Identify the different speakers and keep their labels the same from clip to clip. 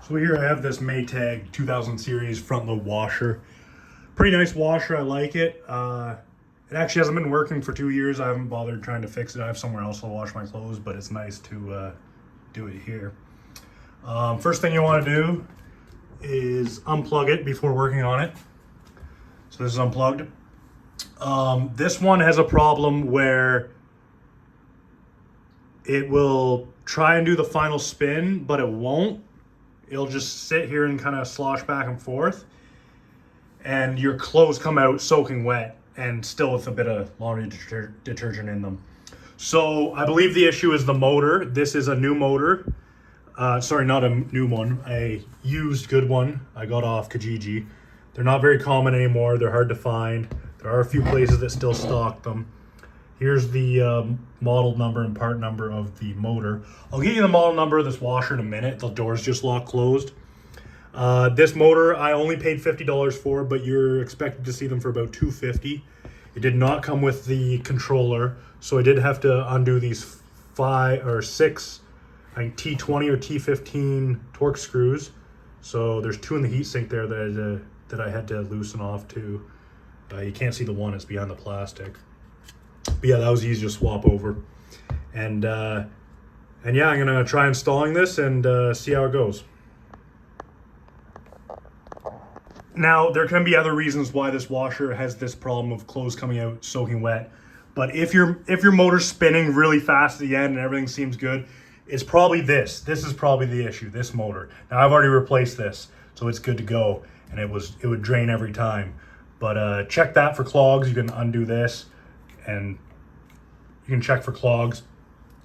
Speaker 1: So here I have this Maytag 2000 series front load washer. Pretty nice washer, I like it. It actually hasn't been working for 2 years. I haven't bothered trying to fix it. I have somewhere else to wash my clothes, but it's nice to do it here. First thing you want to do is unplug it before working on it. So this is unplugged. This one has a problem where it will try and do the final spin, but it won't. It'll just sit here and kind of slosh back and forth, and your clothes come out soaking wet and still with a bit of laundry detergent in them. So I believe the issue is the motor. This is a new motor. Sorry, not a new one, a used good one I got off Kijiji. They're not very common anymore. They're hard to find. There are a few places that still stock them. Here's the model number and part number of the motor. I'll give you the model number of this washer in a minute. The door's just locked closed. This motor I only paid $50 for, but you're expected to see them for about $250. It did not come with the controller, so I did have to undo these 5 or 6, I think T20 or T15 Torx screws. So there's 2 in the heatsink there that I had to loosen off too. You can't see the one, it's behind the plastic. But yeah, that was easy to swap over. And yeah, I'm gonna try installing this and see how it goes. Now, there can be other reasons why this washer has this problem of clothes coming out soaking wet. But if your motor's spinning really fast at the end and everything seems good, it's probably this. This is probably the issue, this motor. Now, I've already replaced this, so it's good to go. And it would drain every time. But check that for clogs. You can undo this, and you can check for clogs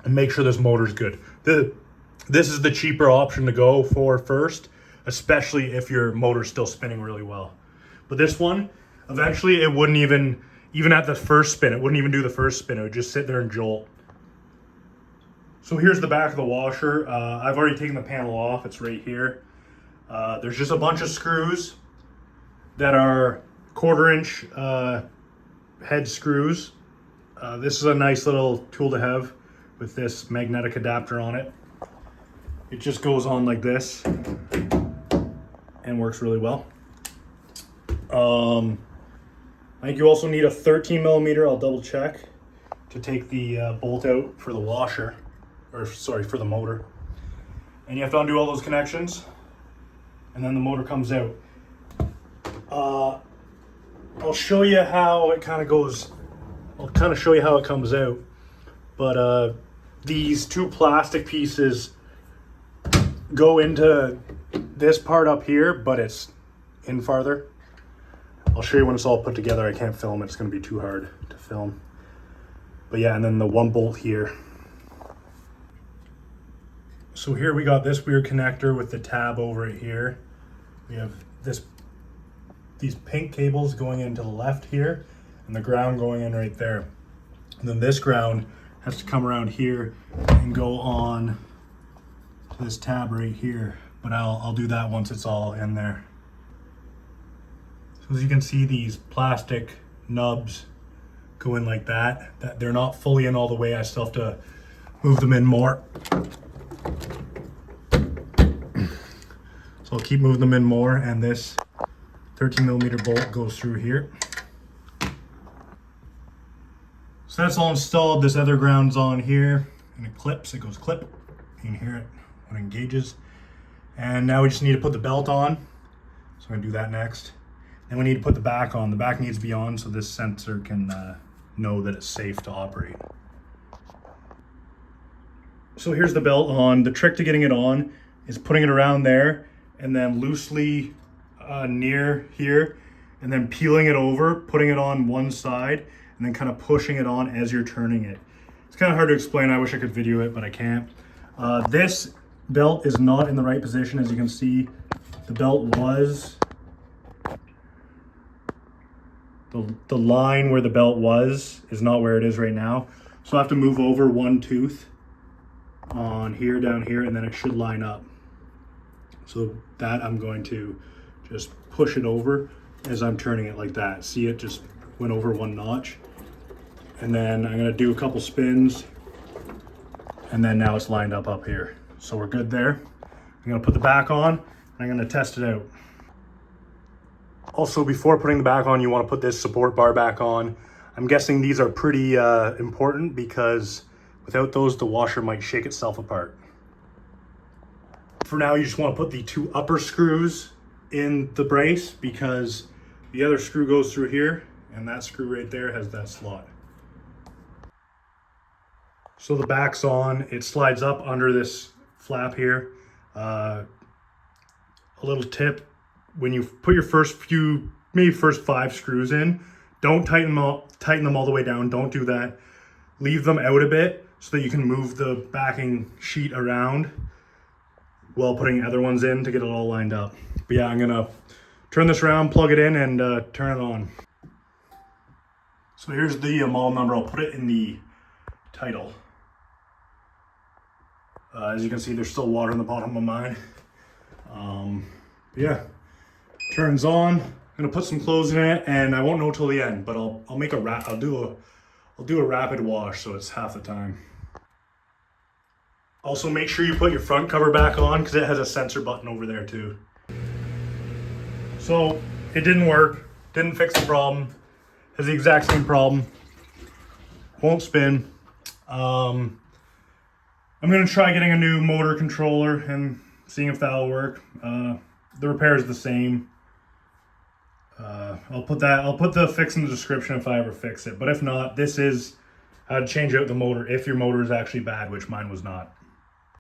Speaker 1: and make sure this motor's good. This is the cheaper option to go for first, especially if your motor's still spinning really well. But this one, eventually it wouldn't even at the first spin, it wouldn't even do the first spin. It would just sit there and jolt. So here's the back of the washer. I've already taken the panel off. It's right here. There's just a bunch of screws that are 1/4-inch head screws. This is a nice little tool to have with this magnetic adapter on it. It just goes on like this and works really well. I think you also need a 13mm, I'll double check, to take the bolt out for the washer, or sorry, for the motor. And you have to undo all those connections, and then the motor comes out. I'll show you how it kind of goes. I'll kind of show you how it comes out. But these 2 plastic pieces go into this part up here, but it's in farther. I'll show you when it's all put together. I can't film it. It's going to be too hard to film. But yeah, and then the 1 bolt here. So here we got this weird connector with the tab over it here. We have these pink cables going into the left here, and the ground going in right there. And then this ground has to come around here and go on to this tab right here. But I'll do that once it's all in there. So as you can see, these plastic nubs go in like that. They're not fully in all the way. I still have to move them in more. So I'll keep moving them in more, and this 13mm bolt goes through here. So that's all installed. This other ground's on here, and it clips. It goes clip. You can hear it when it engages. And now we just need to put the belt on. So I'm gonna do that next. Then we need to put the back on. The back needs to be on so this sensor can know that it's safe to operate. So here's the belt on. The trick to getting it on is putting it around there and then loosely near here, and then peeling it over, putting it on one side, and then kind of pushing it on as you're turning it. It's kind of hard to explain. I wish I could video it, but I can't. This belt is not in the right position. As you can see, the belt was, the line where the belt was is not where it is right now. So I have to move over 1 tooth on here, down here, and then it should line up. So that I'm going to just push it over as I'm turning it like that. See, it just went over 1 notch. And then I'm gonna do a couple spins, and then now it's lined up here. So we're good there. I'm I'm gonna put the back on and I'm gonna test it out. Also, before putting the back on, you wanna put this support bar back on. I'm guessing these are pretty important because without those, the washer might shake itself apart. For now, you just wanna put the 2 upper screws in the brace because the other screw goes through here and that screw right there has that slot. So the back's on, it slides up under this flap here. A little tip, when you put your first 5 screws in, don't tighten them all the way down, don't do that. Leave them out a bit so that you can move the backing sheet around while putting other ones in to get it all lined up. But yeah, I'm gonna turn this around, plug it in, and turn it on. So here's the model number. I'll put it in the title. As you can see, there's still water in the bottom of mine. Yeah, turns on. I'm gonna put some clothes in it, and I won't know till the end. But I'll make a I'll do a rapid wash, so it's half the time. Also, make sure you put your front cover back on because it has a sensor button over there too. So it didn't work, didn't fix the problem. Has the exact same problem. Won't spin. I'm gonna try getting a new motor controller and seeing if that'll work. The repair is the same. I'll put the fix in the description if I ever fix it. But if not, this is how to change out the motor if your motor is actually bad, which mine was not.